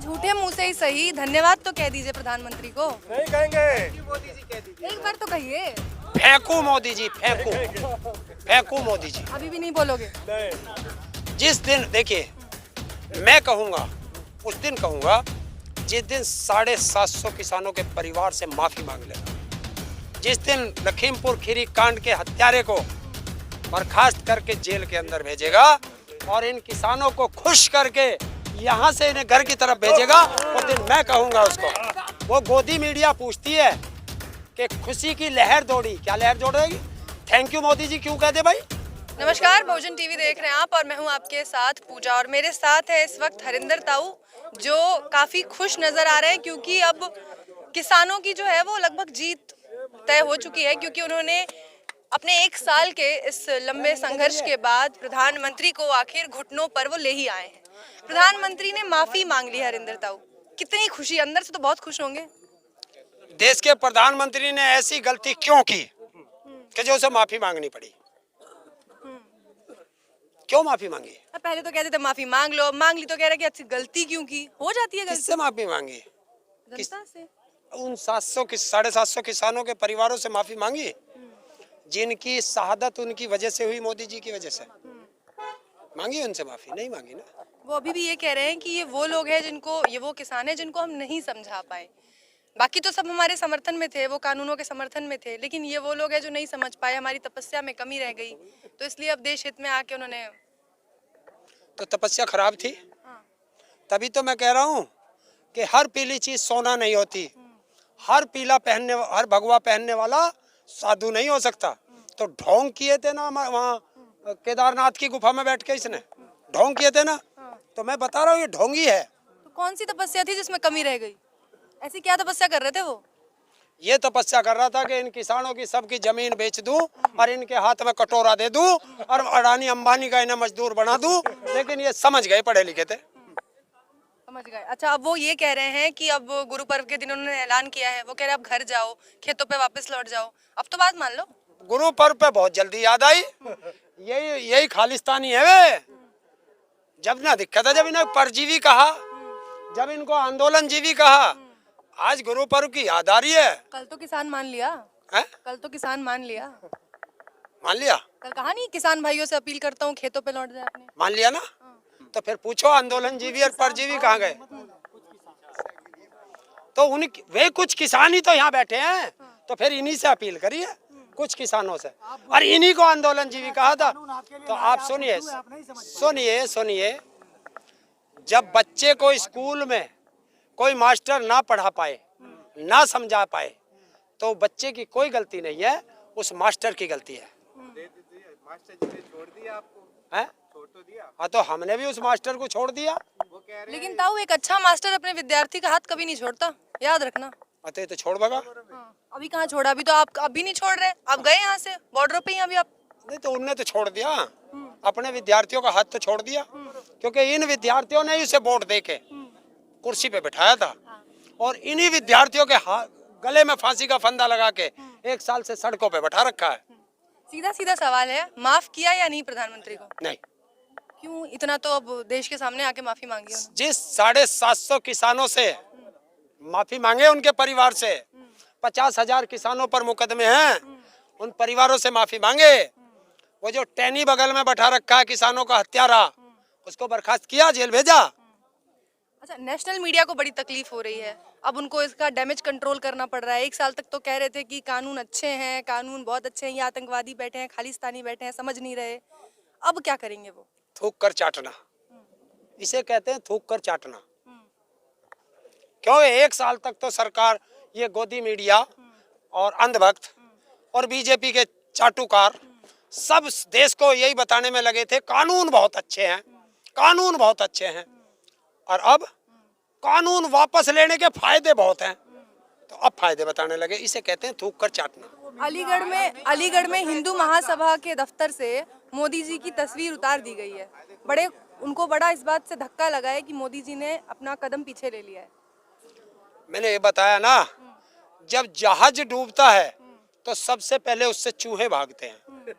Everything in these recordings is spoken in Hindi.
झूठे मुंह से ही सही, धन्यवाद तो कह दीजिए प्रधानमंत्री को। नहीं कहेंगे। मोदी जी कह दीजिए। एक बार तो कहिए। फेंकू मोदी जी, फेंकू, फेंकू मोदी जी। अभी भी नहीं बोलोगे? नहीं। जिस दिन देखिए, मैं कहूँगा, उस दिन कहूँगा जिस दिन 750 किसानों के परिवार से माफी मांग लेगा, जिस दिन लखीमपुर खीरी कांड के हत्यारे को बर्खास्त करके जेल के अंदर भेजेगा और इन किसानों को खुश करके यहाँ से इन्हें घर की तरफ भेजेगा, उस दिन मैं कहूँगा उसको। वो गोदी मीडिया पूछती है कि खुशी की लहर दौड़ी, क्या लहर दौड़ेगी? थैंक यू मोदी जी क्यों कहते भाई? नमस्कार, बहुजन टीवी देख रहे हैं आप और मैं हूं आपके साथ पूजा और मेरे साथ है इस वक्त हरिंदर ताऊ जो काफी खुश नजर आ रहे हैं क्योंकि अब किसानों की जो है वो लगभग जीत तय हो चुकी है क्योंकि उन्होंने अपने 1 साल के इस लंबे संघर्ष के बाद प्रधानमंत्री को आखिर घुटनों पर वो ले ही आए हैं। प्रधानमंत्री ने माफी मांग ली। हरिंदर ताऊ, कितनी खुशी, अंदर से तो बहुत खुश होंगे। देश के प्रधानमंत्री ने ऐसी गलती क्यों की कि जो उसे माफी मांगनी पड़ी? क्यों माफी मांगी? पहले तो कहते थे माफी मांग लो, मांग ली तो कह रहे कि अच्छी गलती क्यों की? हो जाती है गलती। किससे माफी मांगी? जनता से। उन 750 किसानों के परिवारों से माफी मांगी जिनकी शहादत उनकी वजह से हुई, मोदी जी की वजह से। मांगी उनसे माफी? नहीं मांगी ना। वो अभी भी ये कह रहे हैं कि ये वो लोग हैं जिनको, ये वो किसान हैं जिनको हम नहीं समझा पाए। बाकी तो सब हमारे समर्थन में थे, वो कानूनों के समर्थन में थे, लेकिन ये वो लोग हैं जो नहीं समझ पाए, हमारी तपस्या में कमी रह गई, तो इसलिए अब देश हित में आके उन्होंने। तो तपस्या खराब थी। हाँ। तभी तो मैं कह रहा हूँ कि हर पीली चीज सोना नहीं होती, हर भगवा पहनने वाला साधु नहीं हो सकता। तो ढोंग किए थे ना वहाँ केदारनाथ की गुफा में बैठ के, इसने ढोंग किए थे ना। तो मैं बता रहा हूँ ये ढोंगी है। तो कौन सी तपस्या थी जिसमें कमी रह गई? ऐसी क्या तपस्या कर रहे थे वो? ये तपस्या कर रहा था कि इन किसानों की सबकी जमीन बेच दूं और इनके हाथ में कटोरा दे दूं और अडानी अंबानी का इन्हें मजदूर बना दूं, लेकिन ये समझ गए, पढ़े लिखे थे। समझ गए। अच्छा, अब वो ये कह रहे हैं कि अब गुरु पर्व के दिन उन्होंने ऐलान किया है, वो कह रहे हैं अब घर जाओ, खेतों पे वापस लौट जाओ। अब तो बात मान लो। गुरु पर्व पे बहुत जल्दी याद आई, यही खालिस्तानी है वे। जब ना दिक्कत है, जब इन्हें परजीवी कहा, जब इनको आंदोलन जीवी कहा, आज गुरु पर्व की याद आ रही है। कल तो किसान मान लिया है? कल तो किसान मान लिया। मान लिया? कल कहा नहीं किसान भाइयों से अपील करता हूँ खेतों पे लौट जाए अपने। मान लिया ना। तो फिर पूछो आंदोलन जीवी और परजीवी कहाँ गए? तो वे कुछ किसान ही तो यहाँ बैठे हैं, तो फिर इन्हीं से अपील करिए, कुछ किसानों से, और इन्हीं को आंदोलन जीवी कहा था। तो आप सुनिए, जब बच्चे को स्कूल में कोई मास्टर ना पढ़ा पाए, ना समझा पाए, तो बच्चे की कोई गलती नहीं है, उस मास्टर की गलती है। मास्टर जी ने छोड़ दिया आपको? है? छोड़ तो दिया। हाँ, तो हमने भी उस मास्टर को छोड़ दिया। वो कह रहे लेकिन ताऊ, एक अच्छा मास्टर अपने विद्यार्थी का हाथ कभी नहीं छोड़ता, याद रखना। अतः तो छोड़ बगा। अभी कहाँ छोड़ा? अभी तो आप अभी नहीं छोड़ रहे, आप गए यहाँ से बॉर्डर पे ही अभी आप। नहीं तो उनने तो छोड़ दिया, अपने विद्यार्थियों का हाथ तो छोड़ दिया, क्योंकि इन विद्यार्थियों ने उसे वोट देके कुर्सी पे बिठाया था और इन्हीं विद्यार्थियों के गले में फांसी का फंदा लगा के 1 साल से सड़कों पे बैठा रखा है। सीधा सीधा सवाल है, माफ किया या नहीं प्रधानमंत्री को? नहीं। क्यों? इतना तो अब देश के सामने आके माफी मांगी उन्होंने। जिस 750 किसानों से माफी मांगे, उनके परिवार से 50,000 किसानों पर मुकदमे हैं, उन परिवारों से माफी मांगे। वो जो टैनी बगल में बैठा रखा है किसानों का हत्यारा, उसको बर्खास्त किया, जेल भेजा। अच्छा, नेशनल मीडिया को बड़ी तकलीफ हो रही है, अब उनको इसका डैमेज कंट्रोल करना पड़ रहा है। 1 साल तक तो कह रहे थे कि कानून अच्छे हैं, कानून बहुत अच्छे हैं, ये आतंकवादी बैठे हैं, खालिस्तानी बैठे हैं, समझ नहीं रहे। अब क्या करेंगे वो? थूक कर चाटना, इसे कहते हैं थूक कर चाटना। क्यों? 1 साल तक तो सरकार, ये गोदी मीडिया और अंधभक्त और बीजेपी के चाटुकार सब देश को यही बताने में लगे थे कानून बहुत अच्छे हैं, कानून बहुत अच्छे हैं, और अब कानून वापस लेने के फायदे बहुत हैं, तो अब फायदे बताने लगे। इसे कहते हैं थूक कर चाटना। अलीगढ़ में हिंदू महासभा के दफ्तर से मोदी जी की तस्वीर उतार दी गई है। उनको बड़ा इस बात से धक्का लगा है कि मोदी जी ने अपना कदम पीछे ले लिया है। मैंने ये बताया ना, जब जहाज डूबता है तो सबसे पहले उससे चूहे भागते हैं,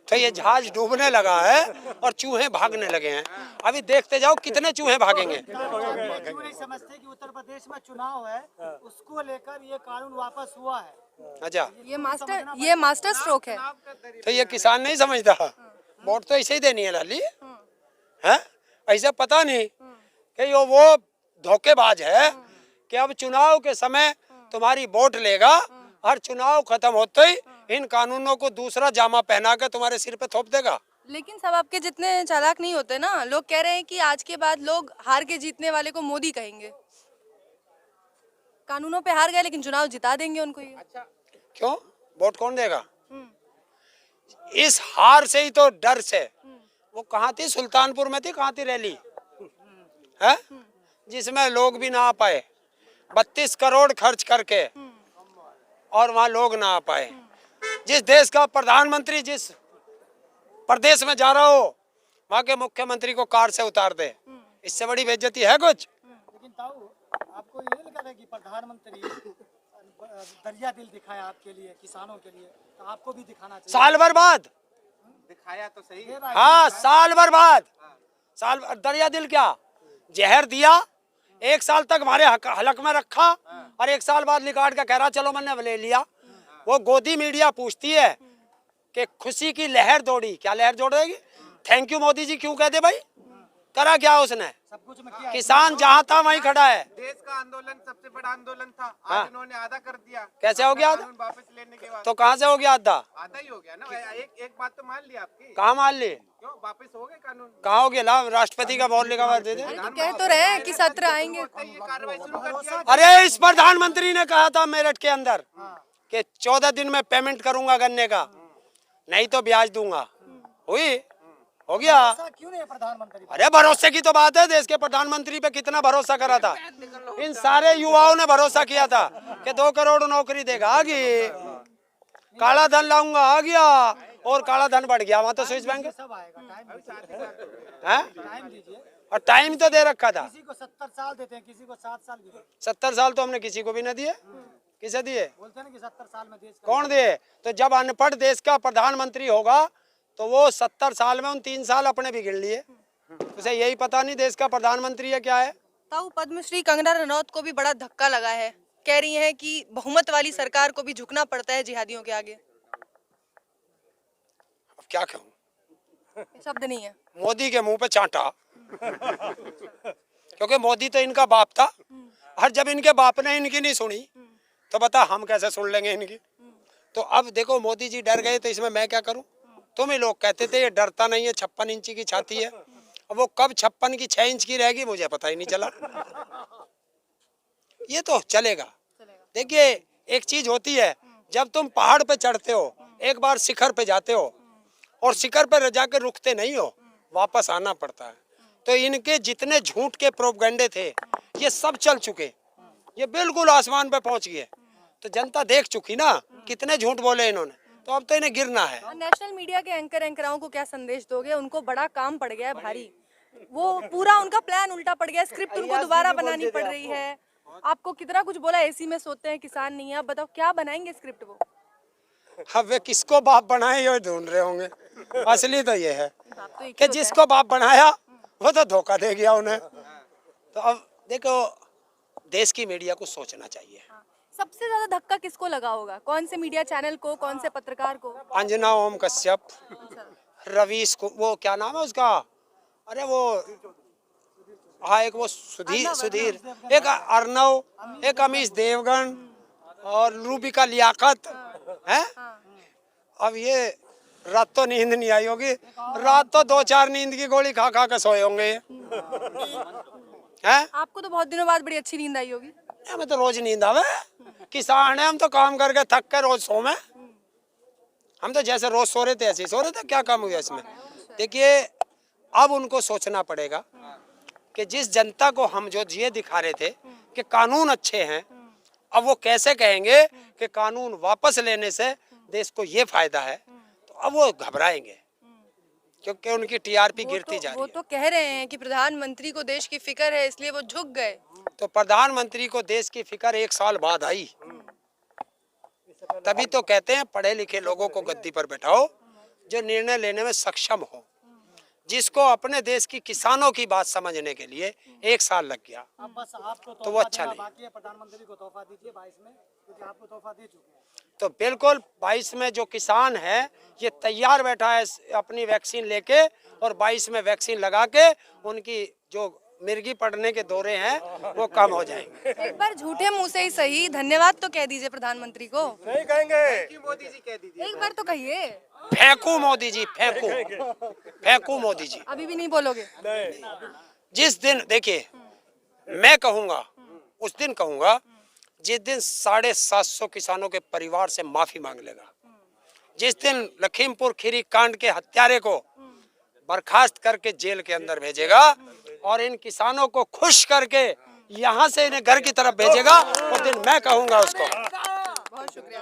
तो ये जहाज डूबने लगा है और चूहे भागने लगे हैं। अभी देखते जाओ कितने चूहे भागेंगे। क्यों नहीं समझते कि उत्तर प्रदेश में चुनाव है, उसको लेकर ये कानून वापस हुआ है। अच्छा, ये मास्टर स्ट्रोक है। तो ये किसान नहीं समझता, वोट तो ऐसे ही देनी है लाली है। ऐसा पता नहीं कि वो धोखेबाज है कि अब चुनाव के समय तुम्हारी वोट लेगा और चुनाव खत्म होते ही इन कानूनों को दूसरा जामा पहना के तुम्हारे सिर पे थोप देगा। लेकिन सब आपके जितने चालाक नहीं होते ना। लोग कह रहे हैं कि आज के बाद लोग हार के जीतने वाले को मोदी कहेंगे। कानूनों पे हार गए लेकिन चुनाव जिता देंगे उनको ये। क्यों? वोट कौन देगा? इस हार से ही तो डर से वो कहाँ थी, सुल्तानपुर में थी, कहाँ थी रैली है जिसमें लोग भी ना आ पाए, 32 करोड़ खर्च करके और वहाँ लोग ना आ पाए। जिस देश का प्रधानमंत्री जिस प्रदेश में जा रहा हो वहाँ के मुख्यमंत्री को कार से उतार दे, इससे बड़ी बेइज्जती है कुछ? लेकिन ताऊ, आपको ये लगा है कि प्रधानमंत्री दरिया दिल दिखाया आपके लिए, किसानों के लिए, तो आपको भी दिखाना चाहिए। साल भर बाद दिखाया तो सही है। हाँ, साल भर बाद दरिया दिल क्या जहर दिया, 1 साल तक हमारे हलक में रखा और 1 साल बाद निकाल के कह रहा चलो मैंने ले लिया। वो गोदी मीडिया पूछती है कि खुशी की लहर दौड़ी, क्या लहर दौड़ेगी? थैंक यू मोदी जी क्यों कह दे भाई? करा क्या उसने? सब कुछ में किया है। किसान जहाँ था वहीं खड़ा है। देश का आंदोलन सबसे बड़ा आंदोलन था, हाँ। आज इन्होंने आधा कर दिया। कैसे हो गया आधा? कानून वापस लेने के बाद तो कहाँ से हो गया आधा? आधा ही हो गया ना। एक बात तो मान ली आपकी। कहाँ मान ली? क्यों वापस हो गए कानून? कहाँ हो गया? ला राष्ट्रपति का बोर्ड लिखा हुआ दे दे। तो कह तो रहे हैं कि सत्र आएंगे। ये कार्रवाई शुरू कर दिया। अरे इस प्रधानमंत्री ने कहा था मेरठ के अंदर कि 14 दिन में पेमेंट करूंगा गन्ने का, नहीं तो ब्याज दूंगा। हुई? हो गया। ऐसा क्यों नहीं है प्रधानमंत्री? अरे भरोसे की तो बात है, देश के प्रधानमंत्री पे कितना भरोसा करा था। इन सारे युवाओं ने भरोसा किया था कि 2 करोड़ नौकरी देगा, आ गई। काला धन लाऊंगा, आ गया। और काला धन बढ़ गया वहाँ तो स्विस बैंक सब आएगा, है। टाइम दीजिए। और टाइम तो दे रखा था। किसी को 70 साल देते हैं, किसी को 7 साल भी देते हैं। 70 साल तो हमने किसी को भी न दिए। किसे दिए? बोलते हैं ना कि 70 साल में देश का कौन दिए? तो जब अनपढ़ देश का प्रधानमंत्री होगा तो वो 70 साल में उन 3 साल अपने भी गिन लिए। उसे यही पता नहीं देश का प्रधानमंत्री है क्या है। ताऊ, पद्मश्री कंगना रनौत को भी बड़ा धक्का लगा है। कह रही हैं कि बहुमत वाली सरकार को भी झुकना पड़ता है जिहादियों के आगे। अब क्या कहूँ, शब्द नहीं है। मोदी के मुंह पे चांटा क्योंकि मोदी तो इनका बाप था और जब इनके बाप ने इनकी नहीं सुनी तो बता हम कैसे सुन लेंगे इनकी। तो अब देखो मोदी जी डर गए तो इसमें मैं क्या करूं? तुम ही लोग कहते थे ये डरता नहीं है, 56 इंच की छाती है। अब वो कब 56 की 6 इंच की रहेगी मुझे पता ही नहीं चला। ये तो चलेगा। देखिए एक चीज होती है, जब तुम पहाड़ पे चढ़ते हो, एक बार शिखर पे जाते हो और शिखर पे जाकर रुकते नहीं हो, वापस आना पड़ता है। तो इनके जितने झूठ के प्रोपगंडे थे ये सब चल चुके, ये बिल्कुल आसमान पे पहुंच गए। तो जनता देख चुकी ना कितने झूठ बोले इन्होंने, तो अब तो इन्हें गिरना है। नेशनल मीडिया के एंकराओं को क्या संदेश दोगे? उनको बड़ा काम पड़ गया है भारी। वो पूरा उनका प्लान उल्टा पड़ गया, स्क्रिप्ट उनको दोबारा बनानी पड़ रही है। आपको कितना कुछ बोला, एसी में सोते हैं किसान नहीं है। अब बताओ क्या बनाएंगे स्क्रिप्ट वो? अब वे किसको बाप बनाए ये ढूंढ रहे होंगे। असली तो ये है बाप तो एक ही कि होता है। जिसको बाप बनाया वो तो धोखा दे गया उन्हें। तो अब देखो देश की मीडिया को सोचना चाहिए। सबसे ज्यादा धक्का किसको लगा होगा? कौन से मीडिया चैनल को, कौन से पत्रकार को? अंजना ओम कश्यप, रवीश को, वो क्या नाम है उसका, अरे वो हाँ एक वो सुधीर, एक अर्नव, एक अमीश देवगन और रूबिका लियाकत है। अब ये रात तो नींद नहीं आई होगी, रात तो 2-4 नींद की गोली खा खा के सोए होंगे हैं। आपको तो बहुत दिनों बाद बड़ी अच्छी नींद आई होगी। हमें तो रोज नींद आवे, किसान है हम तो काम करके थक के रोज सो में। हम तो जैसे रोज सो रहे थे ऐसे ही सो रहे थे, क्या काम हुआ इसमें। देखिए अब उनको सोचना पड़ेगा कि जिस जनता को हम जो ये दिखा रहे थे कि कानून अच्छे हैं, अब वो कैसे कहेंगे कि कानून वापस लेने से देश को ये फायदा है, तो अब वो घबराएंगे क्योंकि उनकी टीआरपी गिरती जा रही वो है। तो कह रहे हैं कि प्रधानमंत्री को देश की फिक्र है इसलिए वो झुक गए। तो प्रधानमंत्री को देश की फिक्र 1 साल बाद आई, तभी तो कहते हैं पढ़े लिखे लोगों को गद्दी पर बैठाओ, जो निर्णय लेने में सक्षम हो, जिसको अपने देश की किसानों की बात समझने के लिए 1 साल लग गया। अब बस आपको तो वो अच्छा देना नहीं। बाकी है, प्रधानमंत्री को तोहफा दीजिए 22 में, क्योंकि आपको तोहफा दे चुके हैं। तो बिल्कुल 22 में जो किसान है ये तैयार बैठा है अपनी वैक्सीन लेके, और 22 में वैक्सीन लगा के उनकी जो मिर्गी पड़ने के दौरे हैं वो कम हो जाएंगे। एक बार झूठे मुंह से ही सही धन्यवाद तो कह दीजिए प्रधानमंत्री को, नहीं कहेंगे। कि मोदी जी कह दीजिए। एक बार तो कहिए। फेंकू मोदी जी, फेंकू, फेंकू मोदी जी। अभी भी नहीं बोलोगे? जिस दिन देखिए, मैं कहूंगा, उस दिन कहूंगा जिस दिन 750 किसानों के परिवार से माफी मांग लेगा, जिस दिन लखीमपुर खीरी कांड के हत्यारे को बर्खास्त करके जेल के अंदर भेजेगा और इन किसानों को खुश करके यहाँ से इन्हें घर की तरफ भेजेगा, उस दिन मैं कहूंगा उसको। बहुत शुक्रिया।